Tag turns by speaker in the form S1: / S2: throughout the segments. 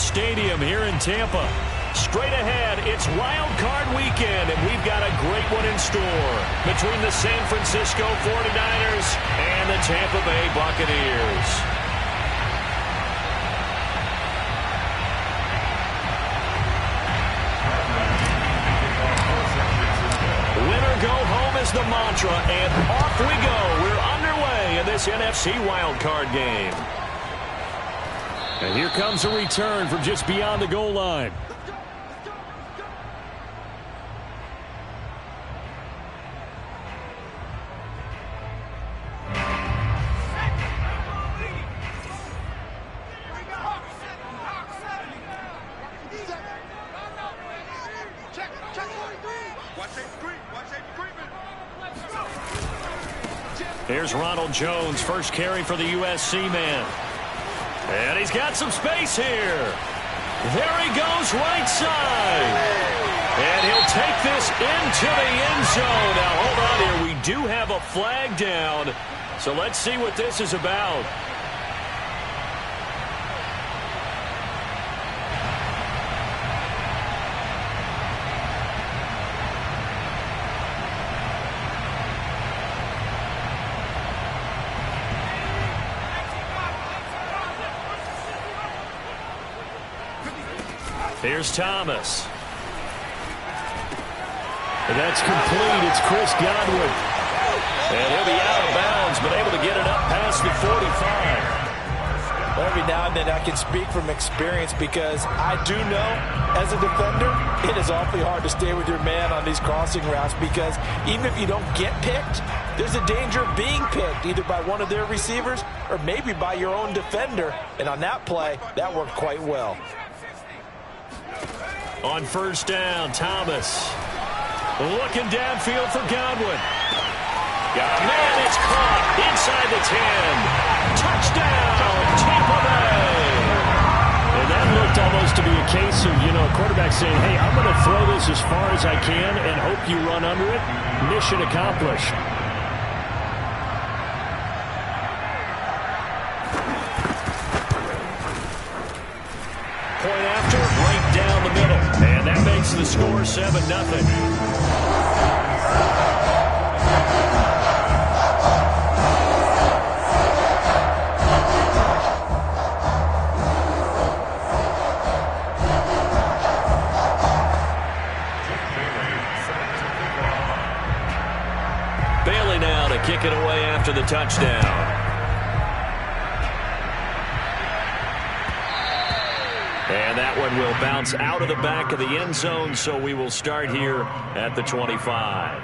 S1: Stadium here in Tampa. Straight ahead, it's Wild Card Weekend, and we've got a great one in store between the San Francisco 49ers and the Tampa Bay Buccaneers. Winner go home is the mantra, and off we go. We're underway in this NFC Wild Card game. And here comes a return from just beyond the goal line. Here's Ronald Jones, first carry for the USC man. And he's got some space here. There he goes, right side. And he'll take this into the end zone. Now, hold on here. We do have a flag down. So let's see what this is about. Here's Thomas. And that's complete. It's Chris Godwin. And he'll be out of bounds, but able to get it up past the 45.
S2: Every now and then I can speak from experience because I do know, as a defender, it is awfully hard to stay with your man on these crossing routes because even if you don't get picked, there's a danger of being picked either by one of their receivers or maybe by your own defender. And on that play, that worked quite well.
S1: On first down, Thomas looking downfield for Godwin. Man, it's caught inside the 10. Touchdown, Tampa Bay. And that looked almost to be a case of, a quarterback saying, hey, I'm going to throw this as far as I can and hope you run under it. Mission accomplished. Point after, right down the middle. And that makes the score 7-0. Bailey now to kick it away after the touchdown. And that one will bounce out of the back of the end zone, so we will start here at the 25.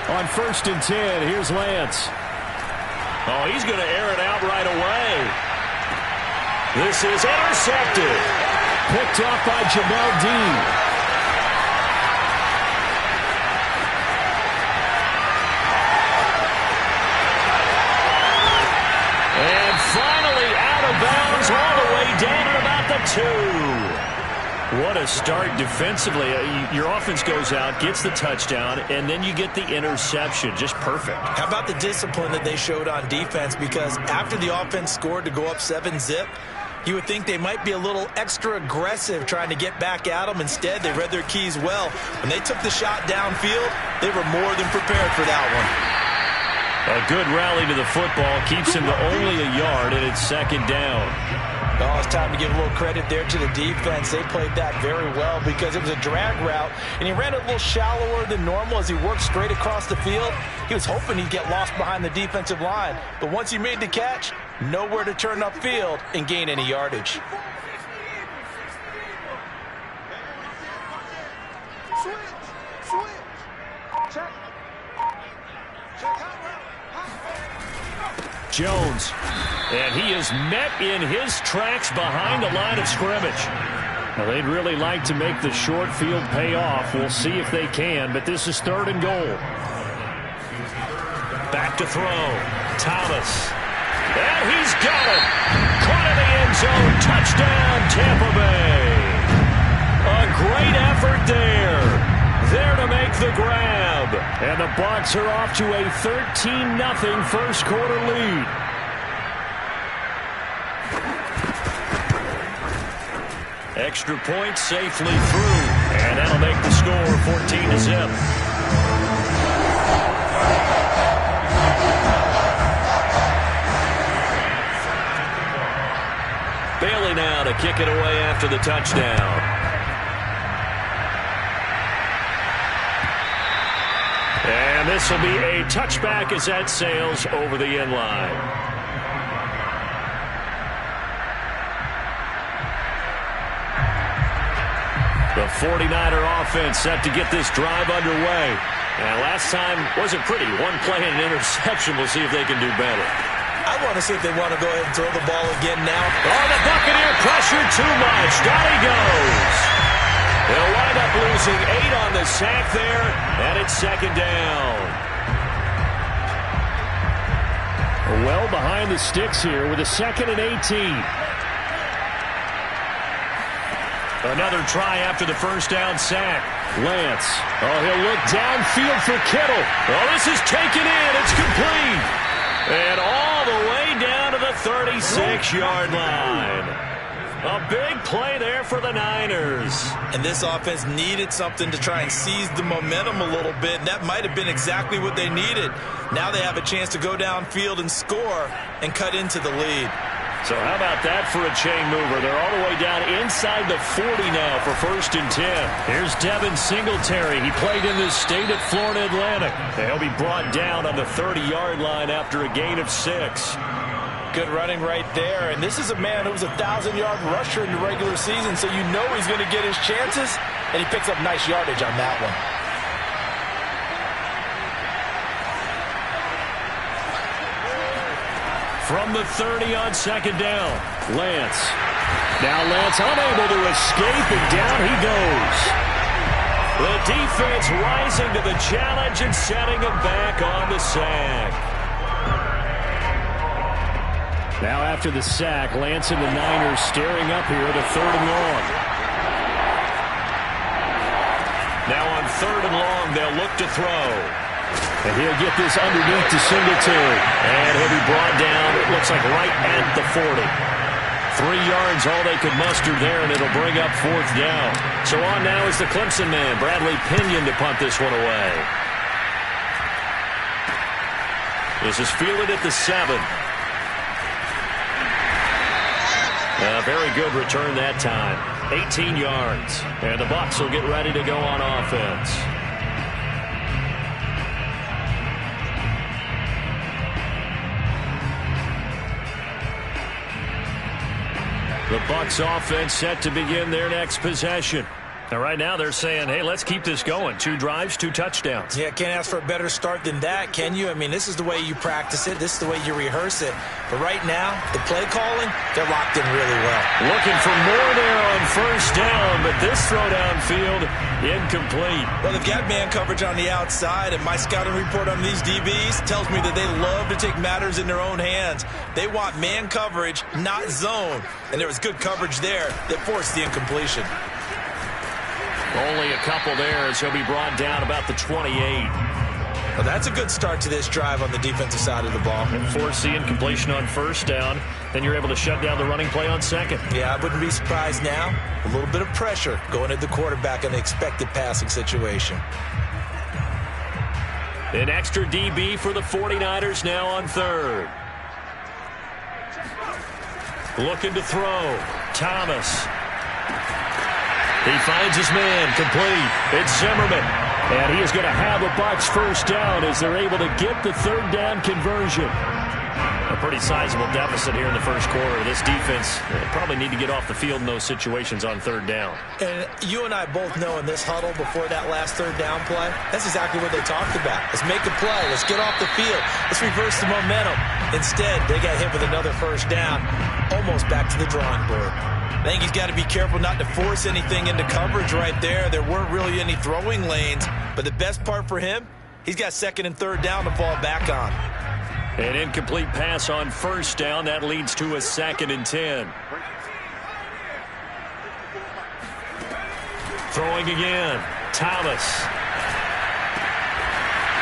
S1: On first and 10, here's Lance. Oh, he's going to air it out right away. This is intercepted. Picked off by Jamel Dean. And finally out of bounds all the way down at about the 2. What a start defensively. Your offense goes out, gets the touchdown, and then you get the interception. Just perfect.
S2: How about the discipline that they showed on defense? Because after the offense scored to go up 7-zip, you would think they might be a little extra aggressive trying to get back at them. Instead, they read their keys well. When they took the shot downfield, they were more than prepared for that one.
S1: A good rally to the football keeps him to only a yard, and it's second down.
S2: Oh, it's time to give a little credit there to the defense. They played that very well because it was a drag route, and he ran it a little shallower than normal as he worked straight across the field. He was hoping he'd get lost behind the defensive line, but once he made the catch, nowhere to turn upfield and gain any yardage.
S1: Jones, and he is met in his tracks behind the line of scrimmage. Now, they'd really like to make the short field pay off. We'll see if they can, but this is third and goal. Back to throw. Thomas. And he's got it. Caught in the end zone. And the Bucs are off to a 13-0 first quarter lead. Extra point safely through. And that'll make the score 14-0. Bailey now to kick it away after the touchdown. And this will be a touchback as that sails over the end line. The 49er offense set to get this drive underway. And last time wasn't pretty. One play and an interception. We'll see if they can do better.
S2: I want to see if they want to go ahead and throw the ball again now.
S1: Oh, the Buccaneer pressure too much. Down he goes. They'll wind up losing 8 on the sack there, and it's second down. Well behind the sticks here with a 2nd and 18. Another try after the first down sack. Lance. Oh, he'll look downfield for Kittle. Oh, this is taken in. It's complete. And all the way down to the 36-yard line. A big play there for the Niners.
S2: And this offense needed something to try and seize the momentum a little bit. And that might have been exactly what they needed. Now they have a chance to go downfield and score and cut into the lead.
S1: So how about that for a chain mover? They're all the way down inside the 40 now for 1st and 10. Here's Devin Singletary. He played in the state at Florida Atlantic. He'll be brought down on the 30-yard line after a gain of 6.
S2: Good running right there. And this is a man who was a 1,000-yard rusher in the regular season, so you know he's going to get his chances. And he picks up nice yardage on that one.
S1: From the 30 on 2nd down, Lance. Now Lance unable to escape, and down he goes. The defense rising to the challenge and setting him back on the sack. Now after the sack, Lance and the Niners staring up here to 3rd and long. Now on 3rd and long, they'll look to throw. And he'll get this underneath to Singletary. And he'll be brought down, it looks like right at the 40. 3 yards, all they could muster there, and it'll bring up 4th down. So on now is the Clemson man, Bradley Pinion, to punt this one away. This is fielded at the 7. A very good return that time. 18 yards. And the Bucs will get ready to go on offense. The Bucs offense set to begin their next possession. And right now they're saying, hey, let's keep this going. 2 drives, 2 touchdowns.
S2: Yeah, can't ask for a better start than that, can you? I mean, this is the way you practice it. This is the way you rehearse it. But right now, the play calling, they're locked in really well.
S1: Looking for more there on 1st down, but this throw downfield, incomplete.
S2: Well, they've got man coverage on the outside, and my scouting report on these DBs tells me that they love to take matters in their own hands. They want man coverage, not zone. And there was good coverage there that forced the incompletion.
S1: Only a couple there as he'll be brought down about the 28.
S2: Well, that's a good start to this drive on the defensive side of the ball.
S1: And force the incompletion on 1st down. Then you're able to shut down the running play on 2nd.
S2: Yeah, I wouldn't be surprised now. A little bit of pressure going at the quarterback in the expected passing situation.
S1: An extra DB for the 49ers now on 3rd. Looking to throw. Thomas. He finds his man, complete. It's Zimmerman. And he is going to have a Bucs 1st down as they're able to get the 3rd down conversion. A pretty sizable deficit here in the 1st quarter. This defense probably need to get off the field in those situations on 3rd down.
S2: And you and I both know in this huddle before that last 3rd down play, that's exactly what they talked about. Let's make a play. Let's get off the field. Let's reverse the momentum. Instead, they got hit with another 1st down, almost back to the drawing board. I think he's got to be careful not to force anything into coverage right there. There weren't really any throwing lanes, but the best part for him, he's got 2nd and 3rd down to fall back on.
S1: An incomplete pass on 1st down. That leads to a 2nd and 10. Throwing again. Thomas.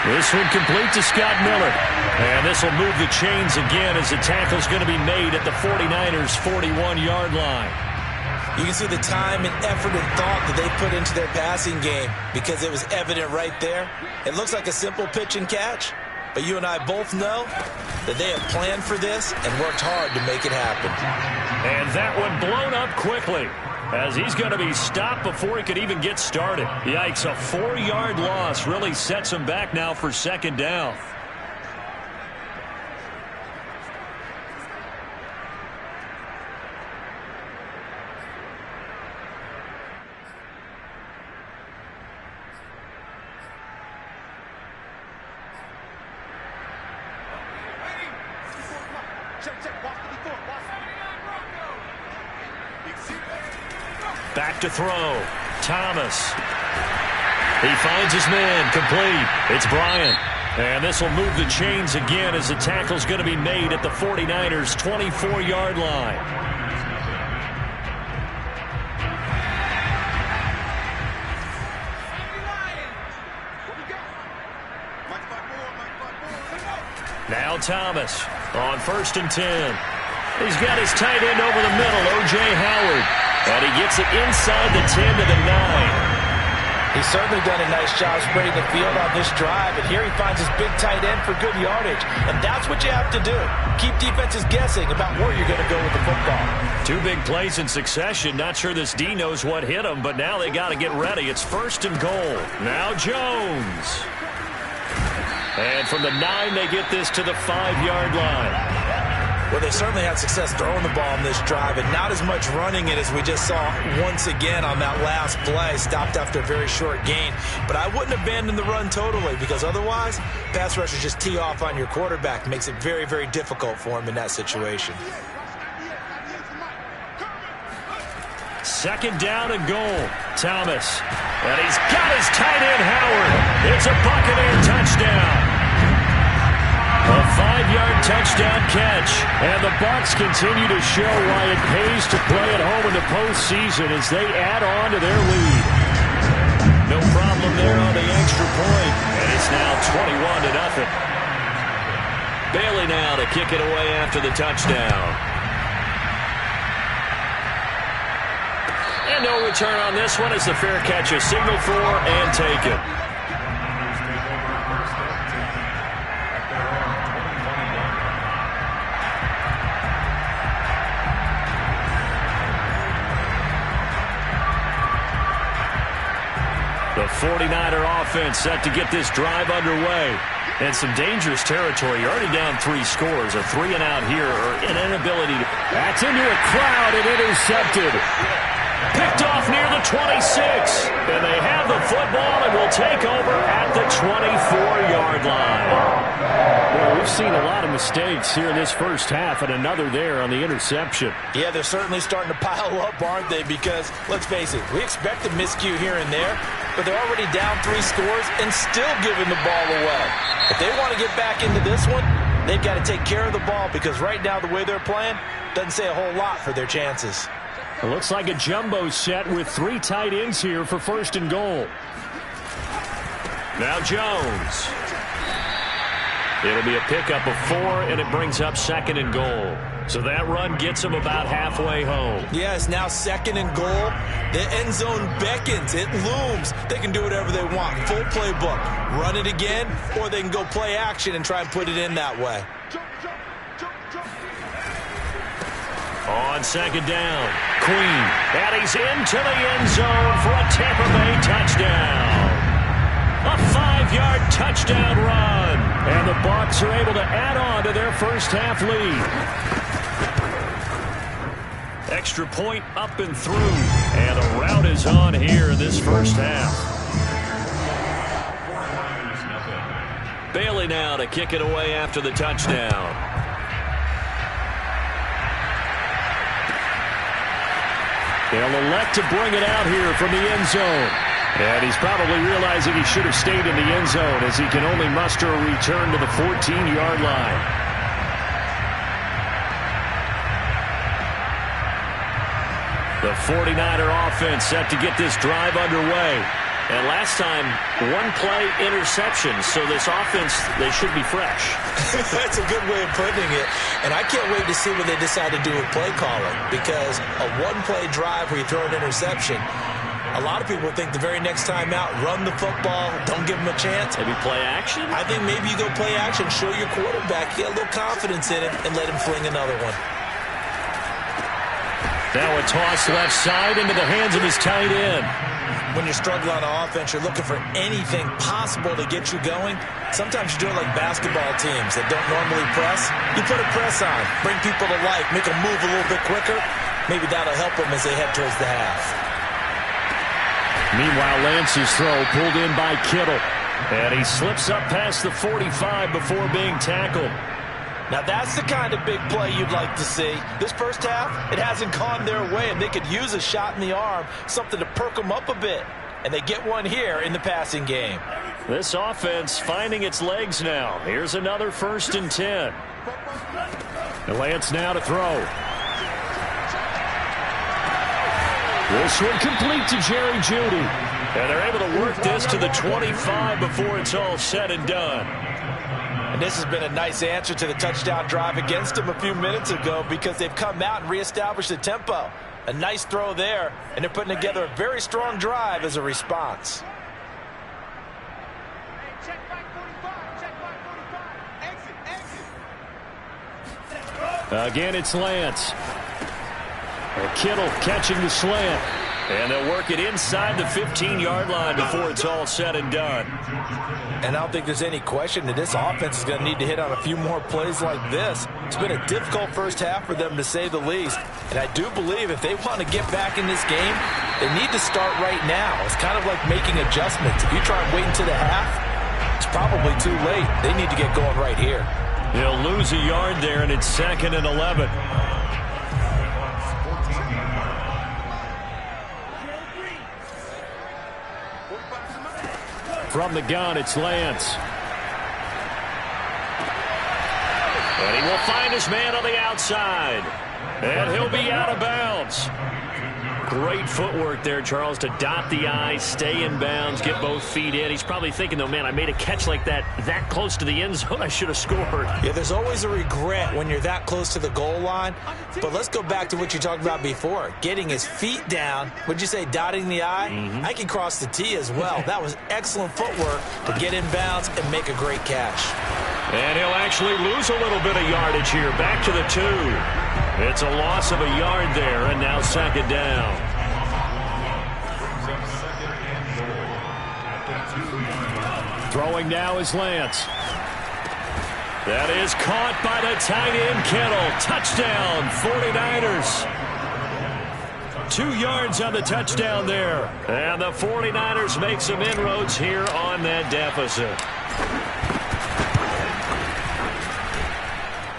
S1: This one complete to Scott Miller. And this will move the chains again as the tackle's going to be made at the 49ers' 41-yard line.
S2: You can see the time and effort and thought that they put into their passing game because it was evident right there. It looks like a simple pitch and catch, but you and I both know that they have planned for this and worked hard to make it happen.
S1: And that one blown up quickly as he's going to be stopped before he could even get started. Yikes, a 4-yard loss really sets him back now for second down. Back to throw. Thomas. He finds his man. Complete. It's Bryant. And this will move the chains again as the tackle's going to be made at the 49ers' 24-yard line. Now Thomas on 1st and 10. He's got his tight end over the middle, O.J. Howard. And he gets it inside the 10 to the 9.
S2: He's certainly done a nice job spreading the field on this drive. And here he finds his big tight end for good yardage. And that's what you have to do. Keep defenses guessing about where you're going to go with the football. 2
S1: big plays in succession. Not sure this D knows what hit him, but now they got to get ready. It's 1st and goal. Now Jones. And from the 9, they get this to the 5-yard line.
S2: Well, they certainly had success throwing the ball on this drive, and not as much running it as we just saw once again on that last play. Stopped after a very short gain. But I wouldn't abandon the run totally, because otherwise, pass rushers just tee off on your quarterback. Makes it very, very difficult for him in that situation.
S1: 2nd down and goal. Thomas. And he's got his tight end, Howard. It's a Buccaneer touchdown. A 5-yard touchdown catch. And the Bucs continue to show why it pays to play at home in the postseason as they add on to their lead. No problem there on the extra point. And it's now 21-0. Bailey now to kick it away after the touchdown. And no return on this one as the fair catch is signaled for and taken. The 49er offense set to get this drive underway. And some dangerous territory. You're already down 3 scores. A 3-and-out here or an inability to... That's into a crowd and intercepted. Picked off near the 26. And they have the football and will take over at the 24-yard line. Well, we've seen a lot of mistakes here in this first half and another there on the interception.
S2: Yeah, they're certainly starting to pile up, aren't they? Because, let's face it, we expect a miscue here and there, but they're already down 3 scores and still giving the ball away. If they want to get back into this one, they've got to take care of the ball because right now the way they're playing doesn't say a whole lot for their chances.
S1: It looks like a jumbo set with 3 tight ends here for 1st and goal. Now Jones. It'll be a pickup of 4, and it brings up 2nd and goal. So that run gets them about halfway home.
S2: Yeah, it's now 2nd and goal. The end zone beckons. It looms. They can do whatever they want. Full playbook. Run it again, or they can go play action and try and put it in that way.
S1: On 2nd down, Queen. And he's into the end zone for a Tampa Bay touchdown. A 5-yard touchdown run. And the Bucs are able to add on to their first half lead. Extra point up and through. And the rout is on here in this first half. Bailey now to kick it away after the touchdown. They'll elect to bring it out here from the end zone. And he's probably realizing he should have stayed in the end zone as he can only muster a return to the 14-yard line. The 49er offense set to get this drive underway. And last time, one-play interception. So this offense, they should be fresh.
S2: That's a good way of putting it. And I can't wait to see what they decide to do with play calling. Because a one-play drive where you throw an interception, a lot of people think the very next time out, run the football, don't give them a chance.
S1: Maybe play action?
S2: I think maybe you go play action, show your quarterback, get a little confidence in him, and let him fling another one.
S1: Now a toss left side into the hands of his tight end.
S2: When you're struggling on offense, you're looking for anything possible to get you going. Sometimes you do it like basketball teams that don't normally press. You put a press on, bring people to life, make them move a little bit quicker. Maybe that'll help them as they head towards the half.
S1: Meanwhile, Lance's throw pulled in by Kittle. And he slips up past the 45 before being tackled.
S2: Now that's the kind of big play you'd like to see. This first half, it hasn't gone their way, and they could use a shot in the arm, something to perk them up a bit. And they get one here in the passing game.
S1: This offense finding its legs now. Here's another 1st and 10. And Lance now to throw. This one complete to Jerry Jeudy. And they're able to work this to the 25 before it's all said and done.
S2: And this has been a nice answer to the touchdown drive against them a few minutes ago because they've come out and reestablished the tempo. A nice throw there, and they're putting together a very strong drive as a response.
S1: Again, it's Lance. Kittle catching the slant. And they'll work it inside the 15-yard line before it's all said and done.
S2: And I don't think there's any question that this offense is going to need to hit on a few more plays like this. It's been a difficult first half for them, to say the least. And I do believe if they want to get back in this game, they need to start right now. It's kind of like making adjustments. If you try and wait until the half, it's probably too late. They need to get going right here.
S1: He'll lose a yard there, and it's 2nd and 11. From the gun, it's Lance. And he will find his man on the outside. And he'll be out of bounds. Great footwork there, Charles, to dot the I, stay in bounds, get both feet in. He's probably thinking, though, man, I made a catch like that close to the end zone. I should have scored.
S2: Yeah, there's always a regret when you're that close to the goal line. But let's go back to what you talked about before. Getting his feet down. Would you say dotting the I? I can cross the T as well. That was excellent footwork to get in bounds and make a great catch.
S1: And he'll actually lose a little bit of yardage here. Back to the 2. It's a loss of a yard there, and now 2nd down. Throwing now is Lance. That is caught by the tight end, Kittle. Touchdown, 49ers. 2 yards on the touchdown there. And the 49ers make some inroads here on that deficit.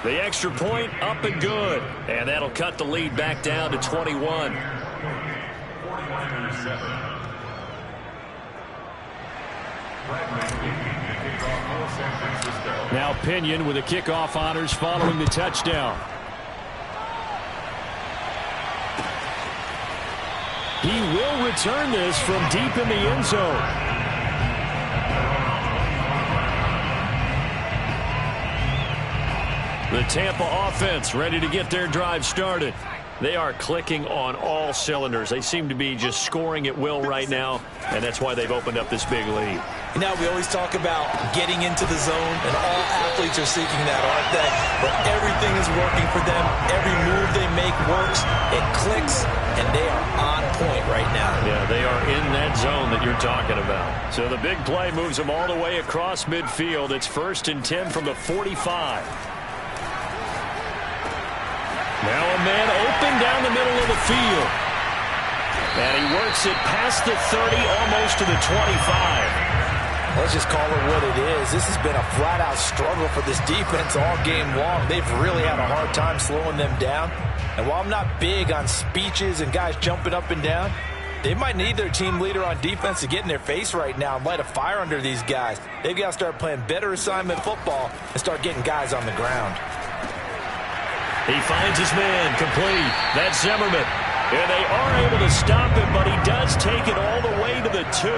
S1: The extra point up and good. And that'll cut the lead back down to 21. Now Pinion with the kickoff honors following the touchdown. He will return this from deep in the end zone. The Tampa offense ready to get their drive started. They are clicking on all cylinders. They seem to be just scoring at will right now, and that's why they've opened up this big lead.
S2: You know, we always talk about getting into the zone, and all athletes are seeking that, aren't they? But everything is working for them. Every move they make works. It clicks, and they are on point right now.
S1: Yeah, they are in that zone that you're talking about. So the big play moves them all the way across midfield. It's 1st and 10 from the 45. Now a man open down the middle of the field. And he works it past the 30, almost to the 25.
S2: Let's just call it what it is. This has been a flat-out struggle for this defense all game long. They've really had a hard time slowing them down. And while I'm not big on speeches and guys jumping up and down, they might need their team leader on defense to get in their face right now and light a fire under these guys. They've got to start playing better assignment football and start getting guys on the ground.
S1: He finds his man complete. That's Zimmerman. And they are able to stop him, but he does take it all the way to the 2.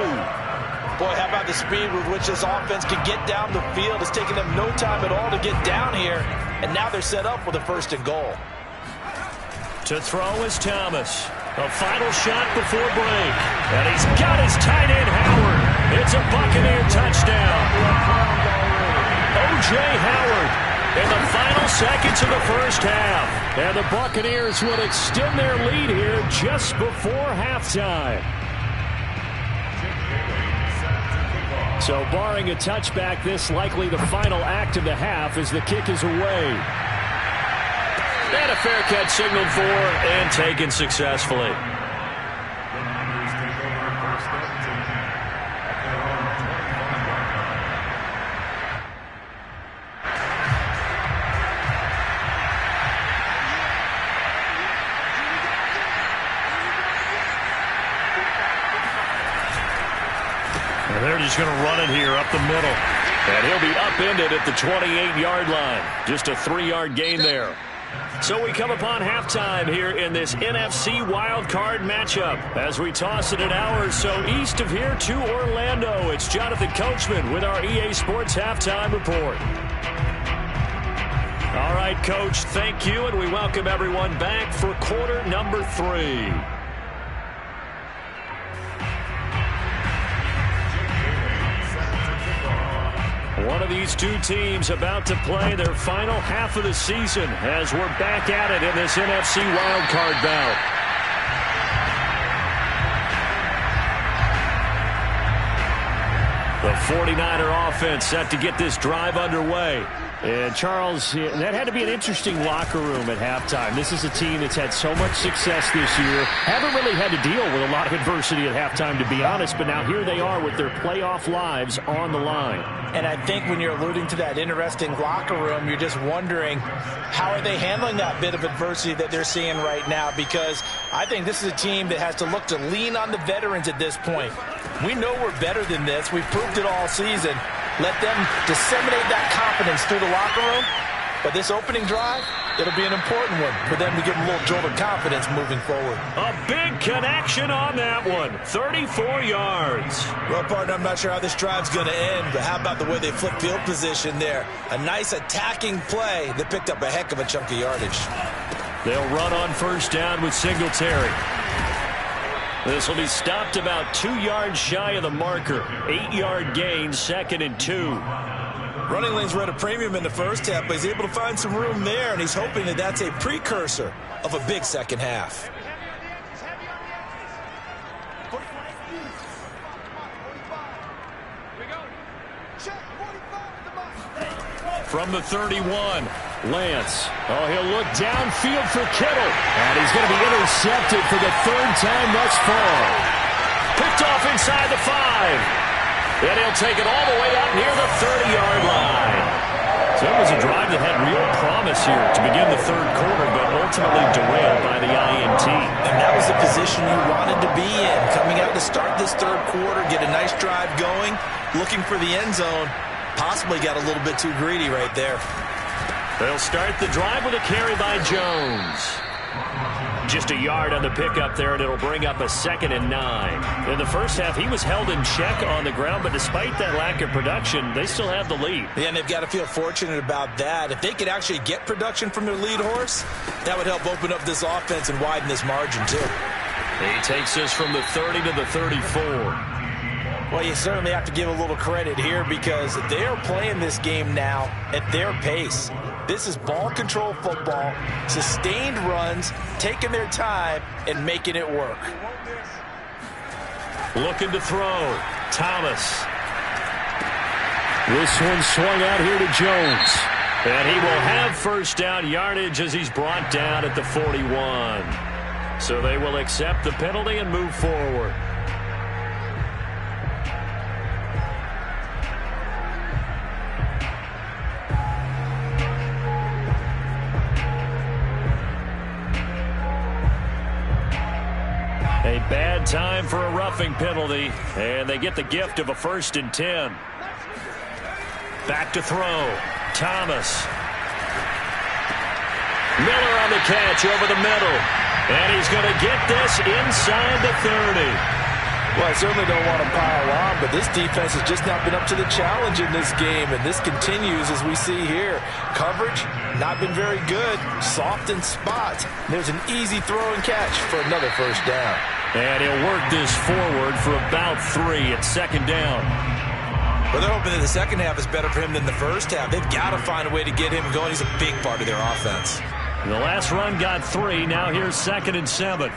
S2: Boy, how about the speed with which this offense can get down the field? It's taken them no time at all to get down here, and now they're set up with a 1st and goal.
S1: To throw is Thomas. A final shot before break. And he's got his tight end, Howard. It's a Buccaneer touchdown. O.J. Howard in the final seconds of the first half. And the Buccaneers will extend their lead here just before halftime. So barring a touchback, this likely the final act of the half as the kick is away. And a fair catch signaled for and taken successfully. And they're just going to run it here up the middle. And he'll be upended at the 28-yard line. Just a 3-yard gain there. So we come upon halftime here in this NFC wildcard matchup. As we toss it an hour or so east of here to Orlando, it's Jonathan Coachman with our EA Sports Halftime Report. All right, Coach, thank you, and we welcome everyone back for quarter number 3. One of these two teams about to play their final half of the season as we're back at it in this NFC wildcard bout. The 49er offense set to get this drive underway. And, Charles, that had to be an interesting locker room at halftime. This is a team that's had so much success this year. Haven't really had to deal with a lot of adversity at halftime, to be honest. But now here they are with their playoff lives on the line.
S2: And I think when you're alluding to that interesting locker room, you're just wondering how are they handling that bit of adversity that they're seeing right now, because I think this is a team that has to look to lean on the veterans at this point. We know we're better than this. We've proved it all season. Let them disseminate that confidence through the locker room. But this opening drive, it'll be an important one for them to give them a little jolt of confidence moving forward.
S1: A big connection on that one. 34 yards.
S2: Well, partner, I'm not sure how this drive's going to end, but how about the way they flip field position there? A nice attacking play that picked up a heck of a chunk of yardage.
S1: They'll run on first down with Singletary. This will be stopped about 2 yards shy of the marker. 8-yard gain, 2nd and 2.
S2: Running lanes were at a premium in the first half, but he's able to find some room there, and he's hoping that that's a precursor of a big second half.
S1: From the 31, Lance. Oh, he'll look downfield for Kittle. And he's going to be intercepted for the 3rd time thus far. Picked off inside the 5. And he'll take it all the way out near the 30-yard line. So it was a drive that had real promise here to begin the 3rd quarter, but ultimately derailed by the INT.
S2: And that was the position you wanted to be in. Coming out to start this 3rd quarter, get a nice drive going, looking for the end zone. Possibly got a little bit too greedy right there.
S1: They'll start the drive with a carry by Jones. Just a yard on the pickup there, and it'll bring up a 2nd and 9. In the first half, he was held in check on the ground, but despite that lack of production, they still have the lead.
S2: Yeah, and they've got to feel fortunate about that. If they could actually get production from their lead horse, that would help open up this offense and widen this margin, too.
S1: He takes us from the 30 to the 34.
S2: Well, you certainly have to give a little credit here because they are playing this game now at their pace. This is ball control football, sustained runs, taking their time, and making it work.
S1: Looking to throw. Thomas. This one swung out here to Jones. And he will have first down yardage as he's brought down at the 41. So they will accept the penalty and move forward. A bad time for a roughing penalty, and they get the gift of a 1st and 10. Back to throw. Thomas. Miller on the catch over the middle. And he's going to get this inside the 30.
S2: Well, I certainly don't want to pile on, but this defense has just not been up to the challenge in this game, and this continues as we see here. Coverage, not been very good. Soft in spots. There's an easy throw and catch for another first down.
S1: And he'll work this forward for about 3 at second down.
S3: Well, they're hoping that the second half is better for him than the first half. They've got to find a way to get him going. He's a big part of their offense.
S1: The last run got 3. Now here's 2nd and 7.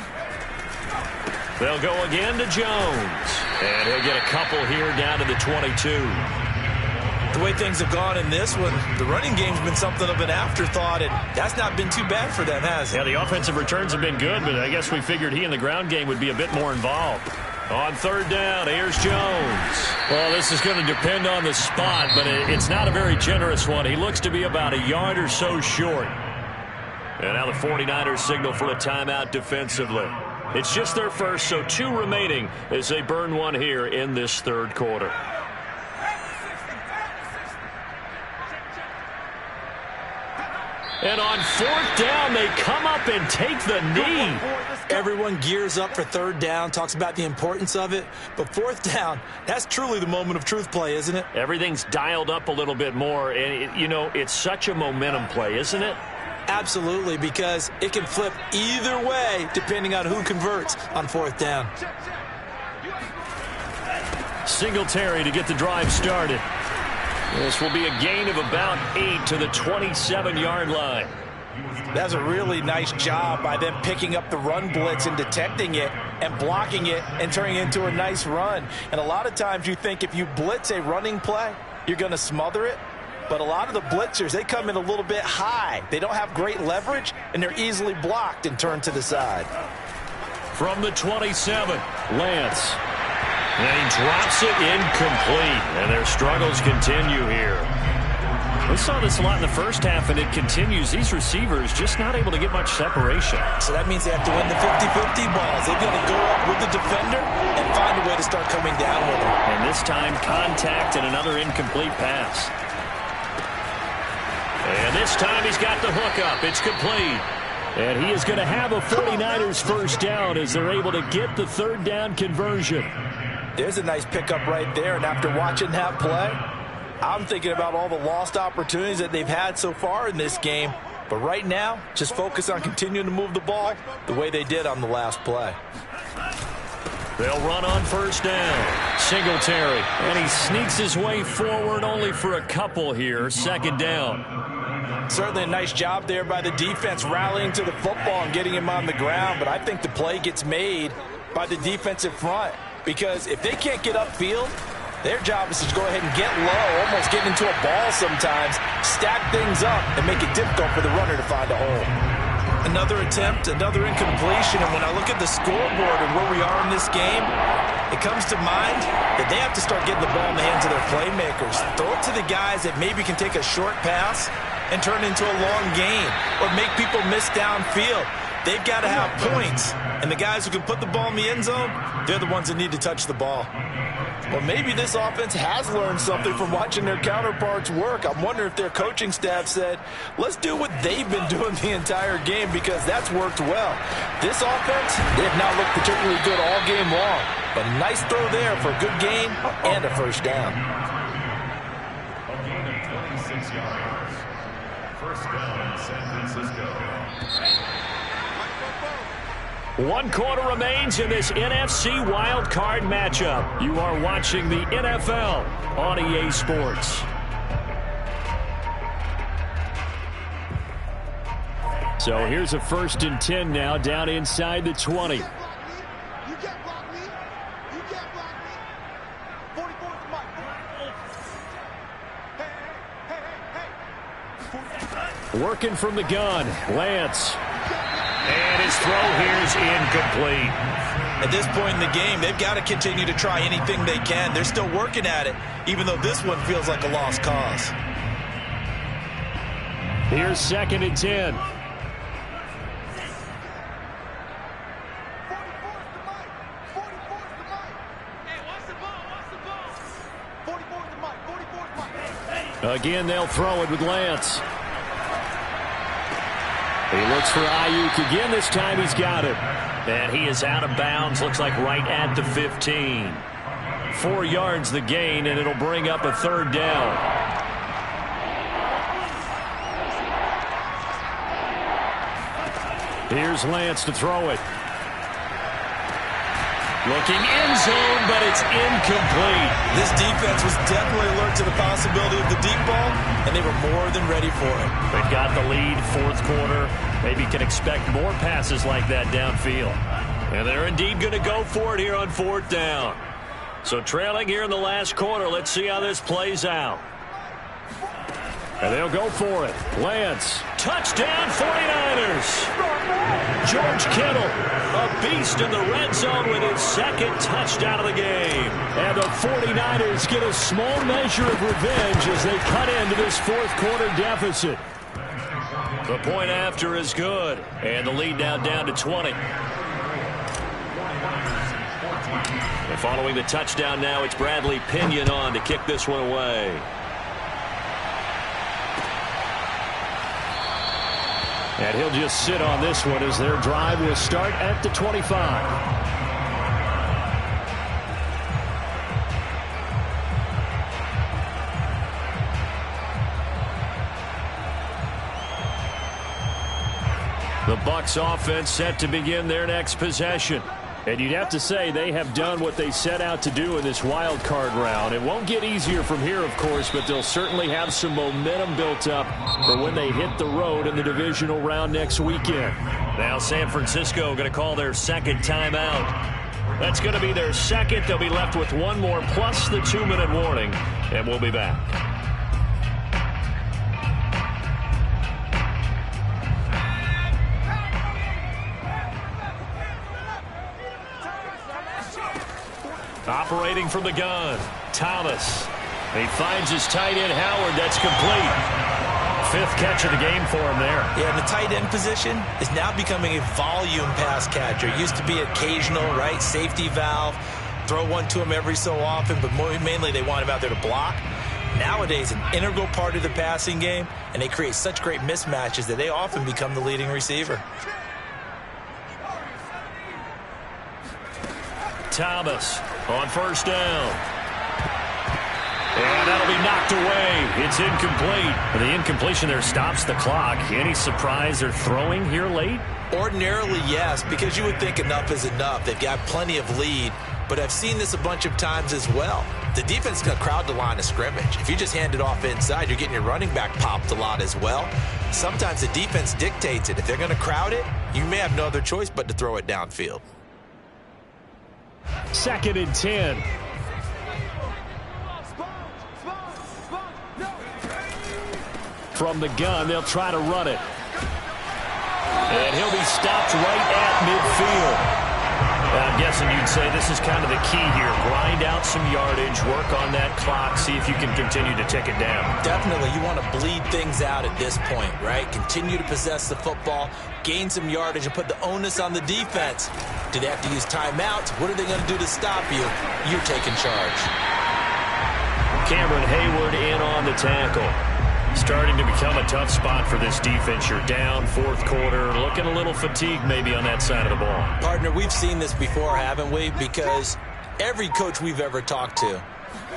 S1: They'll go again to Jones. And he'll get a couple here down to the 22.
S3: The way things have gone in this one, the running game's been something of an afterthought, and that's not been too bad for them, has it?
S1: Yeah, the offensive returns have been good, but I guess we figured he in the ground game would be a bit more involved. On 3rd down, here's Jones. Well, this is going to depend on the spot, but it's not a very generous one. He looks to be about a yard or so short. And now the 49ers signal for a timeout defensively. It's just their first, so 2 remaining as they burn one here in this 3rd quarter. And on 4th down, they come up and take the knee.
S3: Everyone gears up for 3rd down, talks about the importance of it. But 4th down, that's truly the moment of truth play, isn't it?
S1: Everything's dialed up a little bit more. And, it's such a momentum play, isn't it?
S3: Absolutely, because it can flip either way depending on who converts on 4th down.
S1: Singletary to get the drive started. This will be a gain of about 8 to the 27-yard line.
S2: That's a really nice job by them picking up the run blitz and detecting it and blocking it and turning it into a nice run. And a lot of times you think if you blitz a running play, you're going to smother it. But a lot of the blitzers, they come in a little bit high. They don't have great leverage, and they're easily blocked and turned to the side.
S1: From the 27, Lance. And he drops it incomplete, and their struggles continue here. We saw this a lot in the first half, and it continues. These receivers just not able to get much separation.
S3: So that means they have to win the 50-50 balls. They've got to go up with the defender and find a way to start coming down with him.
S1: And this time, contact and another incomplete pass. And this time he's got the hook up. It's complete. And he is going to have a 49ers first down as they're able to get the 3rd down conversion.
S2: There's a nice pickup right there. And after watching that play, I'm thinking about all the lost opportunities that they've had so far in this game. But right now, just focus on continuing to move the ball the way they did on the last play.
S1: They'll run on 1st down. Singletary. And he sneaks his way forward only for a couple here. 2nd down.
S2: Certainly a nice job there by the defense rallying to the football and getting him on the ground. But I think the play gets made by the defensive front. Because if they can't get upfield, their job is to go ahead and get low, almost get into a ball sometimes, stack things up, and make it difficult for the runner to find a hole.
S3: Another attempt, another incompletion, and when I look at the scoreboard and where we are in this game, it comes to mind that they have to start getting the ball in the hands of their playmakers. Throw it to the guys that maybe can take a short pass and turn it into a long gain or make people miss downfield. They've got to have points, and the guys who can put the ball in the end zone, they're the ones that need to touch the ball.
S2: Well, maybe this offense has learned something from watching their counterparts work. I'm wondering if their coaching staff said, let's do what they've been doing the entire game because that's worked well. This offense, they have not looked particularly good all game long, but a nice throw there for a good gain and a first down.
S4: A gain of 26 yards. First down, San Francisco.
S1: 1 quarter remains in this NFC wildcard matchup. You are watching the NFL on EA Sports. So here's a 1st and 10 now down inside the 20. Working from the gun, Lance. And his throw here is incomplete.
S3: At this point in the game, they've got to continue to try anything they can. They're still working at it, even though this one feels like a lost cause.
S1: Here's 2nd and 10. Again, they'll throw it with Lance. He looks for Ayuk again. This time he's got it. And he is out of bounds. Looks like right at the 15. 4 yards the gain, and it'll bring up a third down. Here's Lance to throw it. Looking end zone, but it's incomplete.
S2: This defense was definitely alert to the possibility of the deep ball, and they were more than ready for it.
S1: They've got the lead, fourth quarter. Maybe can expect more passes like that downfield. And they're indeed going to go for it here on fourth down. So trailing here in the last quarter. Let's see how this plays out. And they'll go for it. Lance. Touchdown 49ers. George Kittle, a beast in the red zone with his second touchdown of the game. And the 49ers get a small measure of revenge as they cut into this fourth quarter deficit. The point after is good. And the lead now down to 20. And following the touchdown now, it's Bradley Pinion on to kick this one away. And he'll just sit on this one as their drive will start at the 25. The Bucs offense set to begin their next possession. And you'd have to say they have done what they set out to do in this wild card round. It won't get easier from here, of course, but they'll certainly have some momentum built up for when they hit the road in the divisional round next weekend. Now San Francisco going to call their second timeout. That's going to be their second. They'll be left with one more plus the 2-minute warning, and we'll be back. Operating from the gun, Thomas. He finds his tight end, Howard. That's complete. 5th catch of the game for him there.
S2: Yeah, and the tight end position is now becoming a volume pass catcher. It used to be occasional, right? Safety valve. Throw one to him every so often, but mainly they want him out there to block. Nowadays, an integral part of the passing game, and they create such great mismatches that they often become the leading receiver.
S1: Thomas on first down. And that'll be knocked away. It's incomplete. The incompletion there stops the clock. Any surprise they're throwing here late?
S2: Ordinarily, yes, because you would think enough is enough. They've got plenty of lead, but I've seen this a bunch of times as well. The defense is going to crowd the line of scrimmage. If you just hand it off inside, you're getting your running back popped a lot as well. Sometimes the defense dictates it. If they're going to crowd it, you may have no other choice but to throw it downfield.
S1: 2nd and 10. From the gun, they'll try to run it. And he'll be stopped right at midfield. I'm guessing you'd say this is kind of the key here. Grind out some yardage, work on that clock, see if you can continue to tick it down.
S2: Definitely. You want to bleed things out at this point, right? Continue to possess the football, gain some yardage, and put the onus on the defense. Do they have to use timeouts? What are they going to do to stop you? You're taking charge.
S1: Cameron Hayward in on the tackle. Starting to become a tough spot for this defense. You're down, fourth quarter, looking a little fatigued maybe on that side of the ball.
S2: Partner, we've seen this before, haven't we? Because every coach we've ever talked to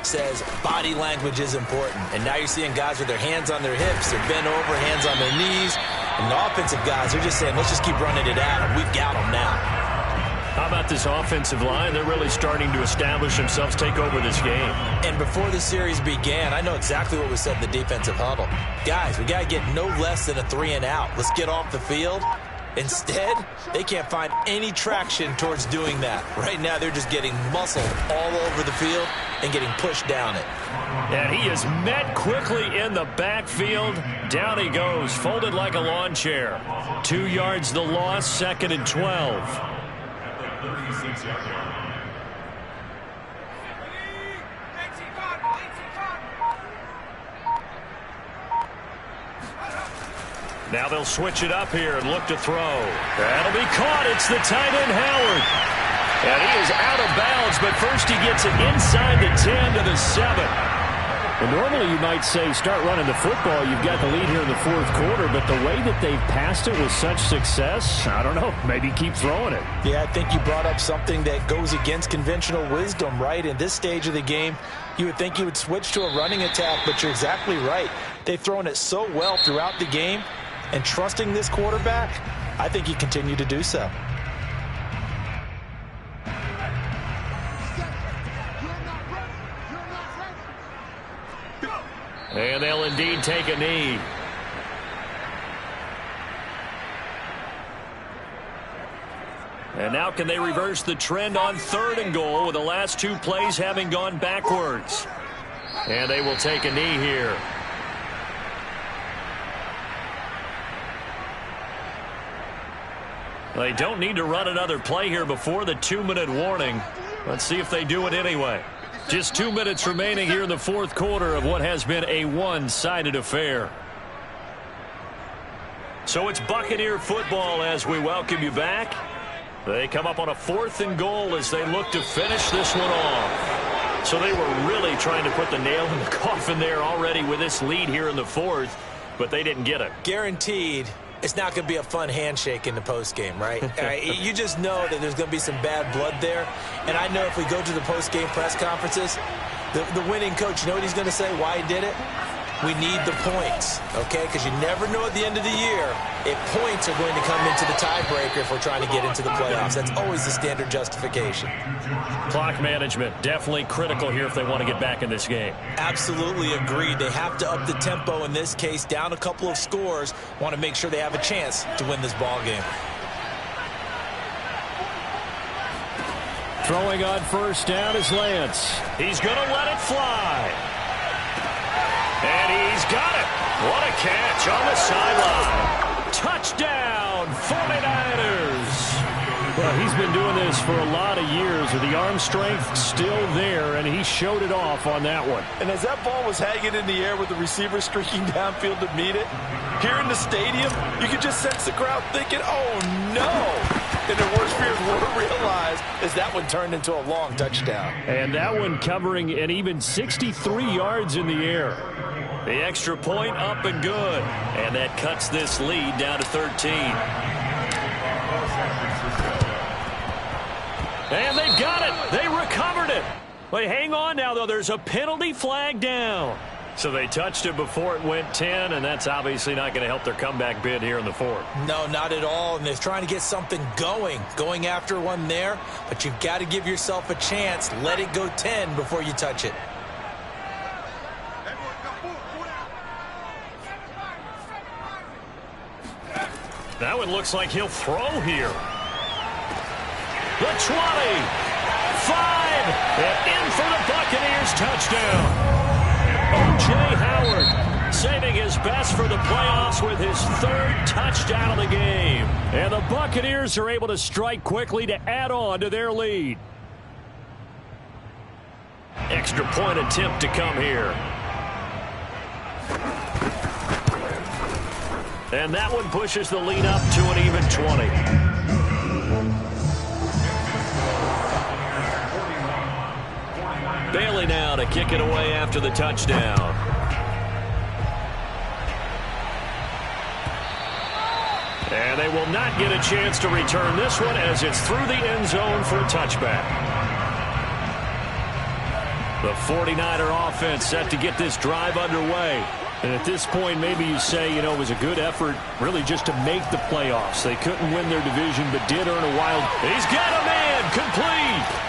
S2: says body language is important. And now you're seeing guys with their hands on their hips, they're bent over, hands on their knees. And the offensive guys are just saying, let's just keep running it at them. We've got them now.
S1: How about this offensive line? They're really starting to establish themselves, take over this game.
S2: And before the series began, I know exactly what was said in the defensive huddle. Guys, we got to get no less than a 3-and-out. Let's get off the field. Instead, they can't find any traction towards doing that. Right now, they're just getting muscled all over the field and getting pushed down it.
S1: And he is met quickly in the backfield. Down he goes, folded like a lawn chair. 2 yards the loss, 2nd and 12.
S4: 36-yard line.
S1: Now they'll switch it up here and look to throw. That'll be caught. It's the tight end, Howard. And he is out of bounds, but first he gets it inside the 10 to the 7. And normally you might say start running the football. You've got the lead here in the fourth quarter, but the way that they've passed it with such success, I don't know, maybe keep throwing it.
S2: Yeah, I think you brought up something that goes against conventional wisdom, right? In this stage of the game, you would think you would switch to a running attack, but you're exactly right. They've thrown it so well throughout the game, and trusting this quarterback, I think you continue to do so.
S1: And they'll indeed take a knee. And now can they reverse the trend on 3rd and goal with the last 2 plays having gone backwards? And they will take a knee here. They don't need to run another play here before the 2-minute warning. Let's see if they do it anyway. Just 2 minutes remaining here in the fourth quarter of what has been a one-sided affair. So it's Buccaneer football as we welcome you back. They come up on a 4th and goal as they look to finish this one off. So they were really trying to put the nail in the coffin there already with this lead here in the 4th, but they didn't get it.
S2: Guaranteed. It's not going to be a fun handshake in the postgame, right? You just know that there's going to be some bad blood there. And I know if we go to the postgame press conferences, the winning coach, you know what he's going to say, why he did it? We need the points, okay? Because you never know at the end of the year if points are going to come into the tiebreaker if we're trying to get into the playoffs. That's always the standard justification.
S1: Clock management, definitely critical here if they want to get back in this game.
S2: Absolutely agreed. They have to up the tempo in this case, down a couple of scores, want to make sure they have a chance to win this ball game.
S1: Throwing on 1st down is Lance. He's going to let it fly. And he's got it. What a catch on the sideline. Touchdown, 49ers. Well, he's been doing this for a lot of years with the arm strength still there, and he showed it off on that one.
S2: And as that ball was hanging in the air with the receiver streaking downfield to meet it, here in the stadium, you could just sense the crowd thinking, oh, no. And their worst fears were realized as that one turned into a long touchdown.
S1: And that one covering an even 63 yards in the air. The extra point up and good. And that cuts this lead down to 13. And they've got it. They recovered it. But hang on now, though. There's a penalty flag down. So they touched it before it went 10, and that's obviously not going to help their comeback bid here in the 4th.
S2: No, not at all. And they're trying to get something going after one there. But you've got to give yourself a chance. Let it go 10 before you touch it.
S1: That one looks like he'll throw here. The 20, 5, and in for the Buccaneers touchdown. O.J. Howard saving his best for the playoffs with his 3rd touchdown of the game. And the Buccaneers are able to strike quickly to add on to their lead. Extra point attempt to come here. And that one pushes the lead up to an even 20. Bailey now to kick it away after the touchdown. And they will not get a chance to return this one as it's through the end zone for a touchback. The 49er offense set to get this drive underway. And at this point, maybe you say, you know, it was a good effort really just to make the playoffs. They couldn't win their division, but did earn a wild. He's got a man complete.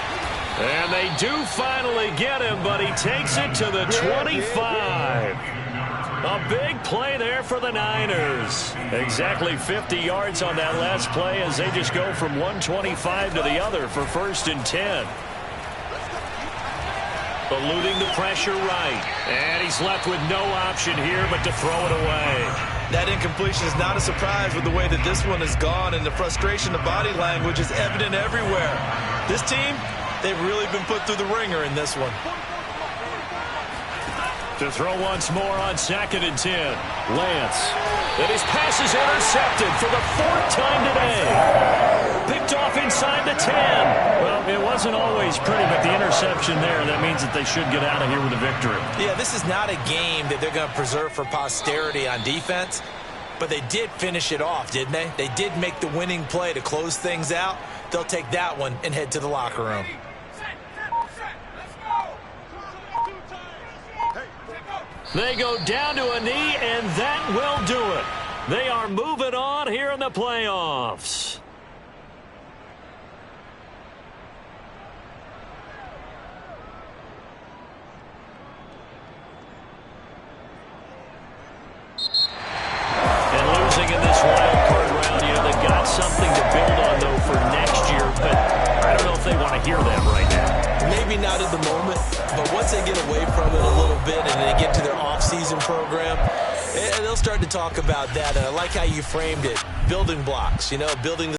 S1: And they do finally get him, but he takes it to the 25. A big play there for the Niners. Exactly 50 yards on that last play as they just go from 125 to the other for 1st and 10. Eluding the pressure right. And he's left with no option here but to throw it away.
S2: That incompletion is not a surprise with the way that this one has gone, and the frustration, the body language is evident everywhere. This team, they've really been put through the ringer in this one.
S1: To throw once more on 2nd and 10. Lance. And his pass is intercepted for the 4th time today. Picked off inside the 10. Well, it was wasn't always pretty, but the interception there, that means that they should get out of here with a victory.
S2: Yeah, this is not a game that they're going to preserve for posterity on defense, but they did finish it off, didn't they? They did make the winning play to close things out. They'll take that one and head to the locker room.
S1: They go down to a knee, and that will do it. They are moving on here in the playoffs. And losing in this wild card round, they've got something to build on, though, for next year, but I don't know if they want to hear that right now.
S2: Maybe not at the moment, but once they get away from it a little bit and they get to their off-season program, they'll start to talk about that. And I like how you framed it. Building blocks, building the